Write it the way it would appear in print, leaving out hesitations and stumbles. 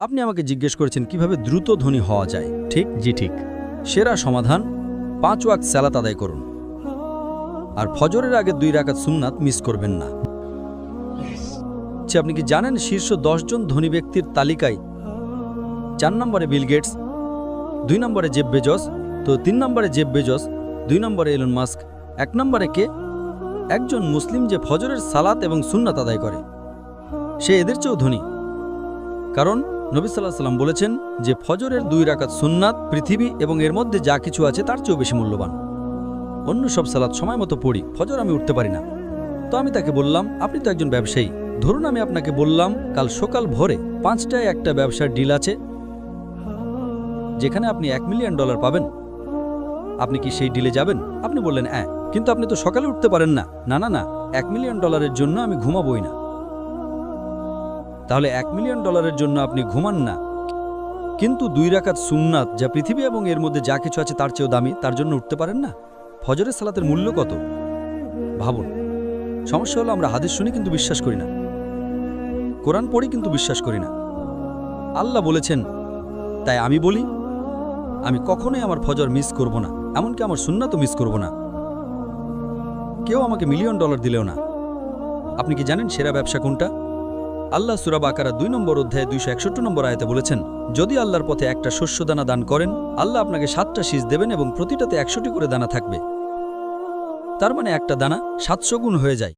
আপনি আমাকে জিজ্ঞেস করেছেন কিভাবে দ্রুত ধনী হওয়া যায়, ঠিক? জি ঠিক। সেরা সমাধান 5 ওয়াক্ত সালাত আদায় করুন, আর ফজরের আগে 2 রাকাত সুন্নাত মিস করবেন না। আপনি কি জানেন শীর্ষ 10 জন ধনী ব্যক্তির তালিকায় 4 নম্বরে বিল গেটস, 2 নম্বরে জেফ বেজস, তো 3 নম্বরে জেফ বেজস, 2 নম্বরে এলন মাস্ক, 1 নম্বরে কে? একজন মুসলিম যে ফজরের সালাত এবং সুন্নাত আদায় করে, সে এদের চেয়েও ধনী। কারণ নবী সাল্লাল্লাহু আলাইহি ওয়াসাল্লাম বলেছেন যে ফজরের 2 রাকাত সুন্নাত পৃথিবী এবং এর মধ্যে যা কিছু আছে তার চেয়েও বেশি মূল্যবান। অন্য সব সালাত সময় মতো পড়ি, ফজর আমি উঠতে পারি না। তো আমি তাকে বললাম, আপনি তো একজন ব্যবসায়ী, ধরুন আমি আপনাকে বললাম কাল সকাল ভোরে 5টায় একটা ব্যবসার ডিল আছে যেখানে আপনি $1 মিলিয়ন পাবেন। আপনি কি সেই ডিলে যাবেন? আপনি বললেন হ্যাঁ, কিন্তু আপনি তো সকালে উঠতে পারেন না। না না না, $1 মিলিয়ন জন্য আমি ঘুমাবই না। তাহলে $1 মিলিয়ন জন্য আপনি ঘুমান না, কিন্তু 2 রাকাত সুন্নাত যা পৃথিবী এবং এর মধ্যে যা কিছু আছে তার চেয়েও দামি, তার জন্য উঠতে পারেন না? ফজরের সালাতের মূল্য কত ভাবুন। সমস্যা হলো আমরা হাদিস শুনি কিন্তু বিশ্বাস করি না, কোরআন পড়ি কিন্তু বিশ্বাস করি না। আল্লাহ বলেছেন, তাই আমি বলি আমি কখনোই আমার ফজর মিস করব না, এমনকি আমার সুন্নাতও মিস করব না। কেউ আমাকে $1 মিলিয়ন দিলেও না। আপনি কি জানেন সেরা ব্যবসা কোনটা? আল্লাহ সূরা বাকারা 2 নম্বর অধ্যায়ে 261 নম্বর আয়াতে বলেছেন, যদি আল্লাহর পথে একটা শস্যদানা দান করেন, আল্লাহ আপনাকে 7টা শীষ দেবেন এবং প্রতিটাতে 100টি করে দানা থাকবে। তার মানে একটা দানা 700 গুণ হয়ে যায়।